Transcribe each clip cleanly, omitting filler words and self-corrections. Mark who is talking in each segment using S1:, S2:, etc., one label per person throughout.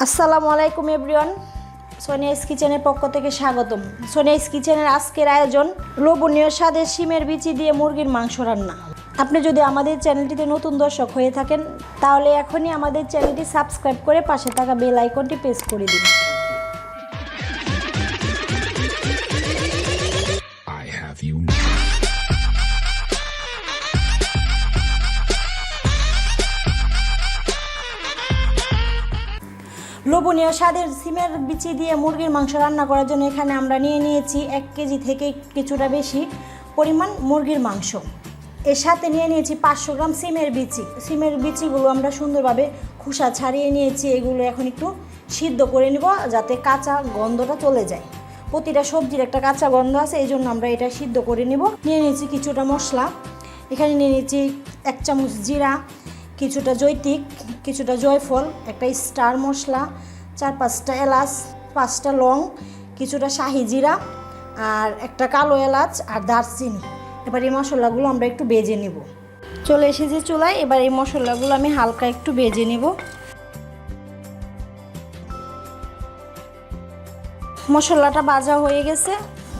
S1: আসসালামু আলাইকুম এভরিওয়ান, সোনিয়াস কিচেনের পক্ষ থেকে স্বাগতম। সোনিয়াস কিচেনের আজকের আয়োজন লোভনীয় স্বাদের শিমের বিচি দিয়ে মুরগির মাংস রান্না। আপনি যদি আমাদের চ্যানেলটিতে নতুন দর্শক হয়ে থাকেন তাহলে এখনই আমাদের চ্যানেলটি সাবস্ক্রাইব করে পাশে থাকা বেল আইকনটি প্রেস করে দিন। লোভনীয় স্বাদের সিমের বিচি দিয়ে মুরগির মাংস রান্না করার জন্য এখানে আমরা নিয়ে নিয়েছি 1 কেজি থেকে কিছুটা বেশি পরিমাণ মুরগির মাংস। এর সাথে নিয়ে নিয়েছি 500 গ্রাম সিমের বিচি। সিমের বিচিগুলো আমরা সুন্দরভাবে খোসা ছাড়িয়ে নিয়েছি। এগুলো এখন একটু সিদ্ধ করে নিব যাতে কাঁচা গন্ধটা চলে যায়। প্রতিটা সবজির একটা কাঁচা গন্ধ আছে, এই জন্য আমরা এটা সিদ্ধ করে নিব। নিয়ে নিয়েছি কিছুটা মশলা। এখানে নিয়ে নিয়েছি 1 চামচ জিরা, কিছুটা জৈতিক, কিছুটা জয়ফল, একটা স্টার মশলা, 4-5টা এলাচ, 5টা লং, কিছুটা শাহি জিরা আর একটা কালো এলাচ আর দারচিনি। এবার এই মশলাগুলো আমরা একটু ভেজে নেব। চলে এসেছে চুলায়। এবার এই মশলাগুলো আমি হালকা একটু ভেজে নেব। মশলাটা ভাজা হয়ে গেছে,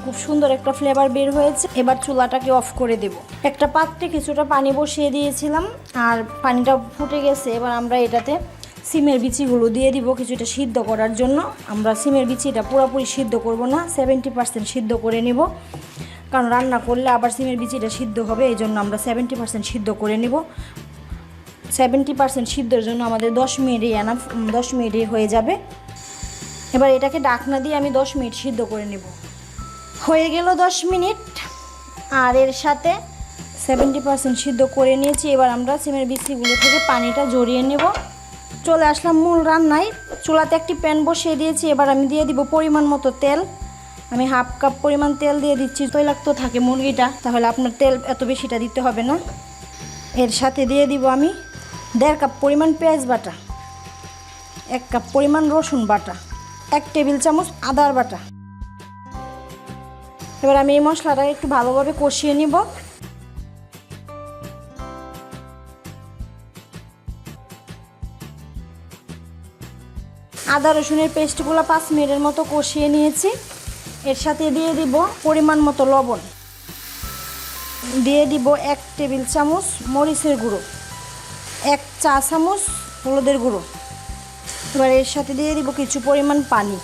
S1: খুব সুন্দর একটা ফ্লেভার বের হয়েছে। এবার চুলাটাকে অফ করে দেব। একটা পাত্রে কিছুটা পানি বসিয়ে দিয়েছিলাম আর পানিটা ফুটে গেছে। এবার আমরা এটাতে সিমের বিচিগুলো দিয়ে দিব কিছুটা সিদ্ধ করার জন্য। আমরা সিমের বিচিটা পুরোপুরি সিদ্ধ করব না, 70% সিদ্ধ করে নিব, কারণ রান্না করলে আবার সিমের বিচিটা সিদ্ধ হবে, এই জন্য আমরা 70% সিদ্ধ করে নিব। 70% সিদ্ধর জন্য আমাদের 10 মিনিটই এনাফ, 10 মিনিটই হয়ে যাবে। এবার এটাকে ঢাকনা দিয়ে আমি 10 মিনিট সিদ্ধ করে নেব। হয়ে গেল 10 মিনিট আর এর সাথে 70% সিদ্ধ করে নিয়েছি। এবার আমরা সিমের বিচিগুলো থেকে পানিটা ঝরিয়ে নেব। চলে আসলাম মূল রান্নায়। চুলাতে একটি প্যান বসিয়ে দিয়েছি। এবার আমি দিয়ে দিব পরিমাণ মতো তেল। আমি 1/2 কাপ পরিমাণ তেল দিয়ে দিচ্ছি। তৈলাক্ত থাকে মুরগিটা, তাহলে আপনার তেল এত বেশিটা দিতে হবে না। এর সাথে দিয়ে দিব আমি 1.5 কাপ পরিমাণ পেঁয়াজ বাটা, 1 কাপ পরিমাণ রসুন বাটা, 1 টেবিল চামচ আদার বাটা। এবার আমি এই মশলাটা একটু ভালোভাবে কষিয়ে নিব। আদা রসুনের পেস্টগুলো 5 মিনিটের মতো কষিয়ে নিয়েছি। এর সাথে দিয়ে দিব পরিমাণ মতো লবণ, দিয়ে দিব 1 টেবিল চামচ মরিচের গুঁড়ো, 1 চা চামচ হলুদের গুঁড়ো। এবার এর সাথে দিয়ে দিব কিছু পরিমাণ পানি,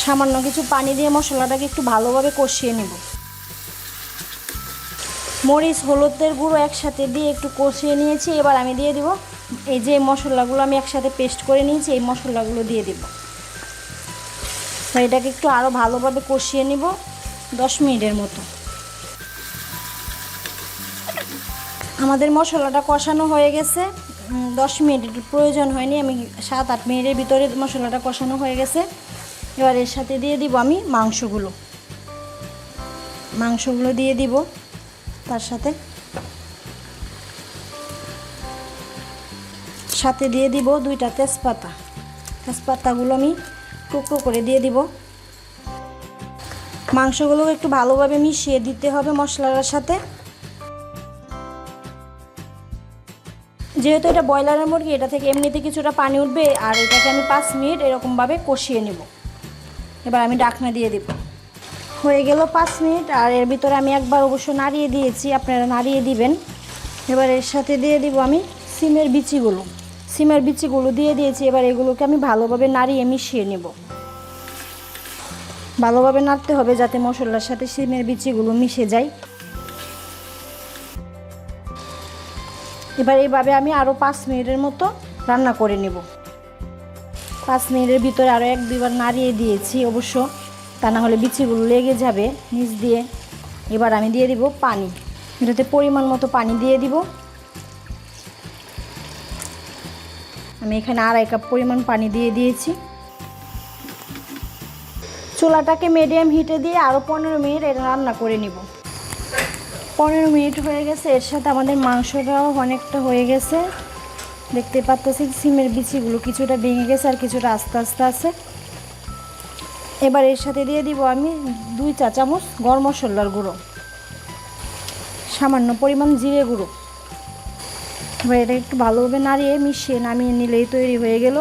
S1: সামান্য কিছু পানি দিয়ে মশলাটাকে একটু ভালোভাবে কষিয়ে নেব। মরিচ হলুদের গুঁড়ো একসাথে দিয়ে একটু কষিয়ে নিয়েছি। এবার আমি দিয়ে দিব এই যে মশলাগুলো আমি একসাথে পেস্ট করে নিয়েছি, এই মশলাগুলো দিয়ে দেব। এটাকে একটু আরও ভালোভাবে কষিয়ে নিব 10 মিনিটের মতো। আমাদের মশলাটা কষানো হয়ে গেছে। 10 মিনিট প্রয়োজন হয়নি, আমি 7-8 মিনিটের ভিতরে মশলাটা কষানো হয়ে গেছে। এবার এর সাথে দিয়ে দিব আমি মাংসগুলো দিয়ে দিব। তার সাথে দিয়ে দিব 2টা তেজপাতাগুলো আমি টুকরো করে দিয়ে দিব। মাংসগুলো একটু ভালোভাবে মিশিয়ে দিতে হবে মশলার সাথে। যেহেতু এটা ব্রয়লারের মুরগি, এটা থেকে এমনিতে কিছুটা পানি উঠবে আর এটাকে আমি 5 মিনিট এরকমভাবে কষিয়ে নেব। এবার আমি ঢাকনা দিয়ে দেব। হয়ে গেল 5 মিনিট আর এর ভিতরে আমি একবার অবশ্য নাড়িয়ে দিয়েছি, আপনারা নাড়িয়ে দিবেন। এবার এর সাথে দিয়ে দিব আমি সিমের বিচিগুলো দিয়ে দিয়েছি। এবার এগুলোকে আমি ভালোভাবে নাড়িয়ে মিশিয়ে নেব। ভালোভাবে নাড়তে হবে যাতে মশলার সাথে সিমের বিচিগুলো মিশে যায়। এবার এইভাবে আমি আরও 5 মিনিটের মতো রান্না করে নেব। 5 মিনিটের ভিতরে আরও 1-2 বার নাড়িয়ে দিয়েছি অবশ্য, তা না হলে বিচিগুলো লেগে যাবে নিচ দিয়ে। এবার আমি দিয়ে দিব পানি। এটাতে পরিমাণ মতো পানি দিয়ে দিব। আমি এখানে 2.5 কাপ পরিমাণ পানি দিয়ে দিয়েছি। চুলাটাকে মিডিয়াম হিটে দিয়ে আরও 15 মিনিট এটা রান্না করে নিব। 15 মিনিট হয়ে গেছে। এর সাথে আমাদের মাংসটাও অনেকটা হয়ে গেছে। দেখতে পাচ্ছেন সিমের বিচিগুলো কিছুটা ভেঙে গেছে আর কিছুটা আস্তে আস্তে আছে। এবার এর সাথে দিয়ে দিব আমি 2 চা চামচ গরম মশলার গুঁড়ো, সামান্য পরিমাণ জিরে গুঁড়ো, এবার এটা একটু ভালোভাবে নাড়িয়ে মিশিয়ে নামিয়ে নিলেই তৈরি হয়ে গেল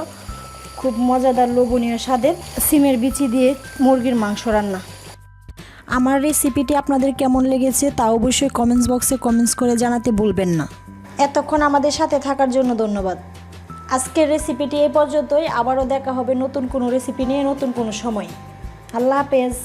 S1: খুব মজাদার লোভনীয় স্বাদের সিমের বিচি দিয়ে মুরগির মাংস রান্না। আমার রেসিপিটি আপনাদের কেমন লেগেছে তা অবশ্যই কমেন্টস বক্সে কমেন্টস করে জানাতে ভুলবেন না। এতক্ষণ আমাদের সাথে থাকার জন্য ধন্যবাদ। আজকের রেসিপিটি এই পর্যন্তই। আবারও দেখা হবে নতুন কোনো রেসিপি নিয়ে নতুন কোনো সময়। আল্লাহ হাফেজ।